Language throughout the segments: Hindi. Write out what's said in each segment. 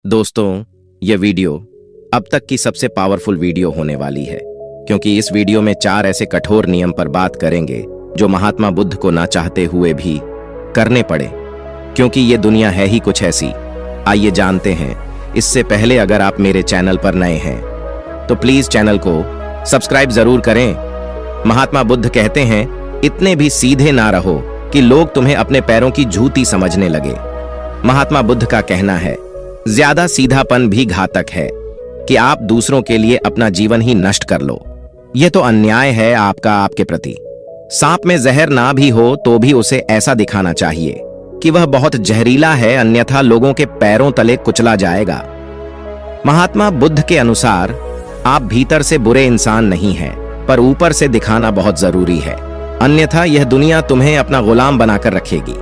दोस्तों, यह वीडियो अब तक की सबसे पावरफुल वीडियो होने वाली है, क्योंकि इस वीडियो में 4 ऐसे कठोर नियम पर बात करेंगे जो महात्मा बुद्ध को ना चाहते हुए भी करने पड़े, क्योंकि ये दुनिया है ही कुछ ऐसी। आइए जानते हैं। इससे पहले अगर आप मेरे चैनल पर नए हैं तो प्लीज चैनल को सब्सक्राइब जरूर करें। महात्मा बुद्ध कहते हैं, इतने भी सीधे ना रहो कि लोग तुम्हें अपने पैरों की जूती समझने लगे। महात्मा बुद्ध का कहना है, ज्यादा सीधापन भी घातक है कि आप दूसरों के लिए अपना जीवन ही नष्ट कर लो। यह तो अन्याय है आपके प्रति। सांप में जहर ना भी हो तो भी उसे ऐसा दिखाना चाहिए कि वह बहुत जहरीला है, अन्यथा लोगों के पैरों तले कुचला जाएगा। महात्मा बुद्ध के अनुसार आप भीतर से बुरे इंसान नहीं हैं, पर ऊपर से दिखाना बहुत जरूरी है, अन्यथा यह दुनिया तुम्हें अपना गुलाम बनाकर रखेगी।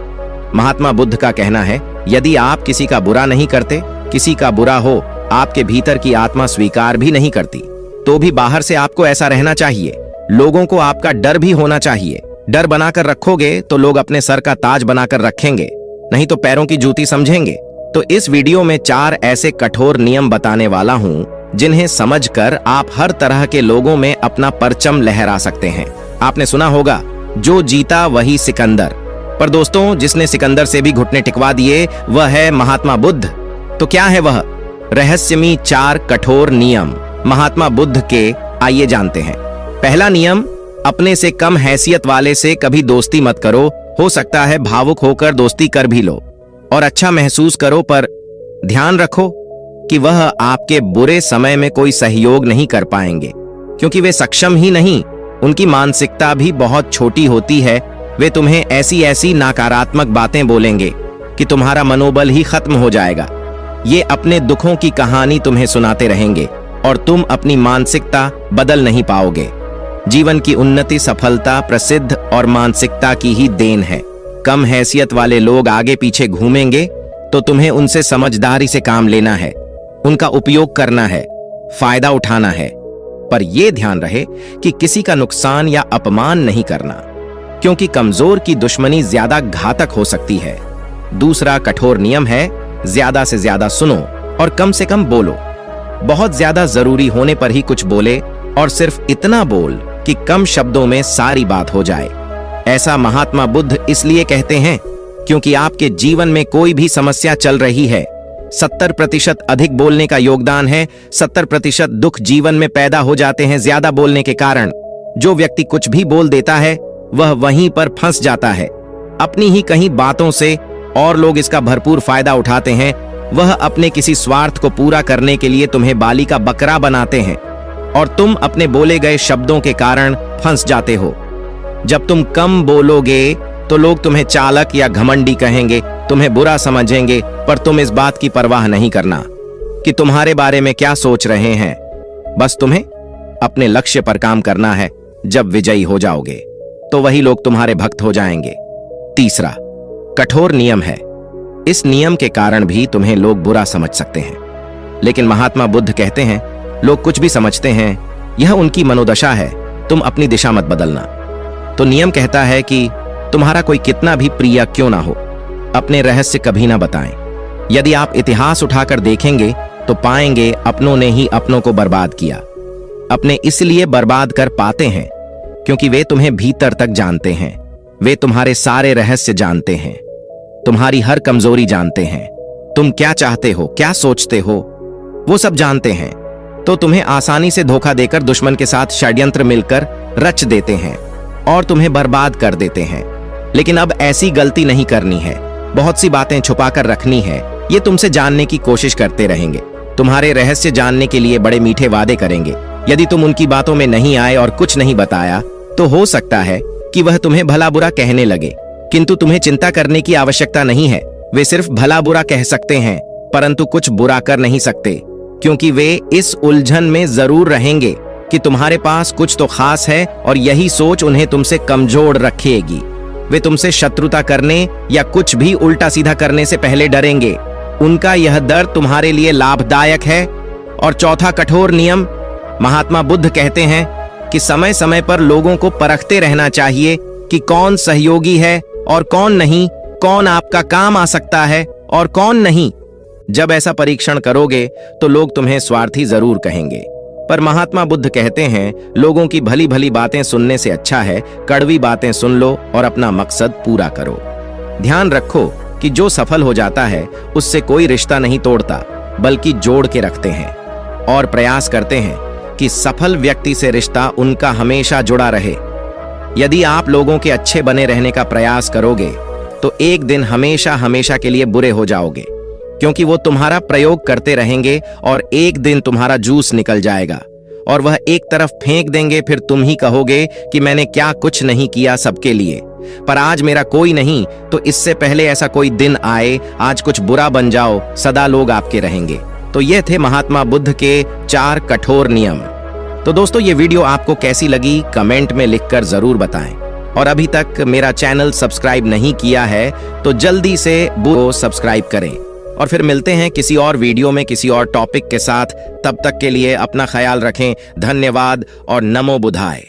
महात्मा बुद्ध का कहना है, यदि आप किसी का बुरा नहीं करते, किसी का बुरा हो आपके भीतर की आत्मा स्वीकार भी नहीं करती, तो भी बाहर से आपको ऐसा रहना चाहिए। लोगों को आपका डर भी होना चाहिए। डर बनाकर रखोगे तो लोग अपने सर का ताज बनाकर रखेंगे, नहीं तो पैरों की जूती समझेंगे। तो इस वीडियो में 4 ऐसे कठोर नियम बताने वाला हूं जिन्हें समझकर आप हर तरह के लोगों में अपना परचम लहरा सकते हैं। आपने सुना होगा, जो जीता वही सिकंदर, पर दोस्तों जिसने सिकंदर से भी घुटने टिकवा दिए वह है महात्मा बुद्ध। तो क्या है वह रहस्यमयी 4 कठोर नियम महात्मा बुद्ध के, आइए जानते हैं। पहला नियम, अपने से कम हैसियत वाले से कभी दोस्ती मत करो। हो सकता है भावुक होकर दोस्ती कर भी लो और अच्छा महसूस करो, पर ध्यान रखो कि वह आपके बुरे समय में कोई सहयोग नहीं कर पाएंगे, क्योंकि वे सक्षम ही नहीं, उनकी मानसिकता भी बहुत छोटी होती है। वे तुम्हें ऐसी ऐसी नकारात्मक बातें बोलेंगे कि तुम्हारा मनोबल ही खत्म हो जाएगा। ये अपने दुखों की कहानी तुम्हें सुनाते रहेंगे और तुम अपनी मानसिकता बदल नहीं पाओगे। जीवन की उन्नति, सफलता, प्रसिद्ध और मानसिकता की ही देन है। कम हैसियत वाले लोग आगे पीछे घूमेंगे तो तुम्हें उनसे समझदारी से काम लेना है, उनका उपयोग करना है, फायदा उठाना है, पर यह ध्यान रहे कि किसी का नुकसान या अपमान नहीं करना, क्योंकि कमजोर की दुश्मनी ज्यादा घातक हो सकती है। दूसरा कठोर नियम है, ज्यादा से ज्यादा सुनो और कम से कम बोलो। बहुत ज्यादा जरूरी होने पर ही कुछ बोले और सिर्फ इतना बोल कि कम शब्दों में सारी बात हो जाए। ऐसा महात्मा बुद्ध इसलिए कहते हैं क्योंकि आपके जीवन में कोई भी समस्या चल रही है, 70% अधिक बोलने का योगदान है। 70% दुख जीवन में पैदा हो जाते हैं ज्यादा बोलने के कारण। जो व्यक्ति कुछ भी बोल देता है वह वहीं पर फंस जाता है अपनी ही कहीं बातों से, और लोग इसका भरपूर फायदा उठाते हैं। वह अपने किसी स्वार्थ को पूरा करने के लिए तुम्हें बाली का बकरा बनाते हैं और तुम अपने बोले गए शब्दों के कारण फंस जाते हो। जब तुम कम बोलोगे तो लोग तुम्हें चालक या घमंडी कहेंगे, तुम्हें बुरा समझेंगे, पर तुम इस बात की परवाह नहीं करना कि तुम्हारे बारे में क्या सोच रहे हैं। बस तुम्हें अपने लक्ष्य पर काम करना है। जब विजयी हो जाओगे तो वही लोग तुम्हारे भक्त हो जाएंगे। तीसरा कठोर नियम है, इस नियम के कारण भी तुम्हें लोग बुरा समझ सकते हैं, लेकिन महात्मा बुद्ध कहते हैं, लोग कुछ भी समझते हैं, यह उनकी मनोदशा है, तुम अपनी दिशा मत बदलना। तो नियम कहता है कि तुम्हारा कोई कितना भी प्रिय क्यों ना हो, अपने रहस्य कभी ना बताएं। यदि आप इतिहास उठाकर देखेंगे तो पाएंगे अपनों ने ही अपनों को बर्बाद किया। अपने इसलिए बर्बाद कर पाते हैं क्योंकि वे तुम्हें भीतर तक जानते हैं। वे तुम्हारे सारे रहस्य जानते हैं, तुम्हारी हर कमजोरी जानते हैं, तुम क्या चाहते हो, क्या सोचते हो, वो सब जानते हैं। तो तुम्हें आसानी से धोखा देकर दुश्मन के साथ षड्यंत्र मिलकर रच देते हैं और तुम्हें बर्बाद कर देते हैं। लेकिन अब ऐसी गलती नहीं करनी है, बहुत सी बातें छुपाकर रखनी है। ये तुमसे जानने की कोशिश करते रहेंगे, तुम्हारे रहस्य जानने के लिए बड़े मीठे वादे करेंगे। यदि तुम उनकी बातों में नहीं आए और कुछ नहीं बताया तो हो सकता है कि वह तुम्हें भला बुरा कहने लगे, किंतु तुम्हें चिंता करने की आवश्यकता नहीं है। वे सिर्फ भला बुरा कह सकते हैं, परंतु कुछ बुरा कर नहीं सकते, क्योंकि वे इस उलझन में जरूर रहेंगे कि तुम्हारे पास कुछ तो खास है और यही सोच उन्हें तुमसे कमजोर रखेगी। वे तुमसे शत्रुता करने या कुछ भी उल्टा सीधा करने से पहले डरेंगे। उनका यह डर तुम्हारे लिए लाभदायक है। और चौथा कठोर नियम, महात्मा बुद्ध कहते हैं कि समय समय पर लोगों को परखते रहना चाहिए कि कौन सहयोगी है और कौन नहीं, कौन आपका काम आ सकता है और कौन नहीं। जब ऐसा परीक्षण करोगे तो लोग तुम्हें स्वार्थी जरूर कहेंगे, पर महात्मा बुद्ध कहते हैं लोगों की भली भली बातें सुनने से अच्छा है कड़वी बातें सुन लो और अपना मकसद पूरा करो। ध्यान रखो कि जो सफल हो जाता है उससे कोई रिश्ता नहीं तोड़ता, बल्कि जोड़ के रखते हैं और प्रयास करते हैं कि सफल व्यक्ति से रिश्ता उनका हमेशा जुड़ा रहे। यदि आप लोगों के अच्छे बने रहने का प्रयास करोगे तो एक दिन हमेशा हमेशा के लिए बुरे हो जाओगे, क्योंकि वो तुम्हारा प्रयोग करते रहेंगे और एक दिन तुम्हारा जूस निकल जाएगा और वह एक तरफ फेंक देंगे। फिर तुम ही कहोगे कि मैंने क्या कुछ नहीं किया सबके लिए, पर आज मेरा कोई नहीं, तो इससे पहले ऐसा कोई दिन आए आज कुछ बुरा बन जाओ, सदा लोग आपके रहेंगे। तो ये थे महात्मा बुद्ध के 4 कठोर नियम। तो दोस्तों, ये वीडियो आपको कैसी लगी कमेंट में लिखकर जरूर बताएं, और अभी तक मेरा चैनल सब्सक्राइब नहीं किया है तो जल्दी से वो सब्सक्राइब करें। और फिर मिलते हैं किसी और वीडियो में किसी और टॉपिक के साथ। तब तक के लिए अपना ख्याल रखें। धन्यवाद और नमो बुद्धाय।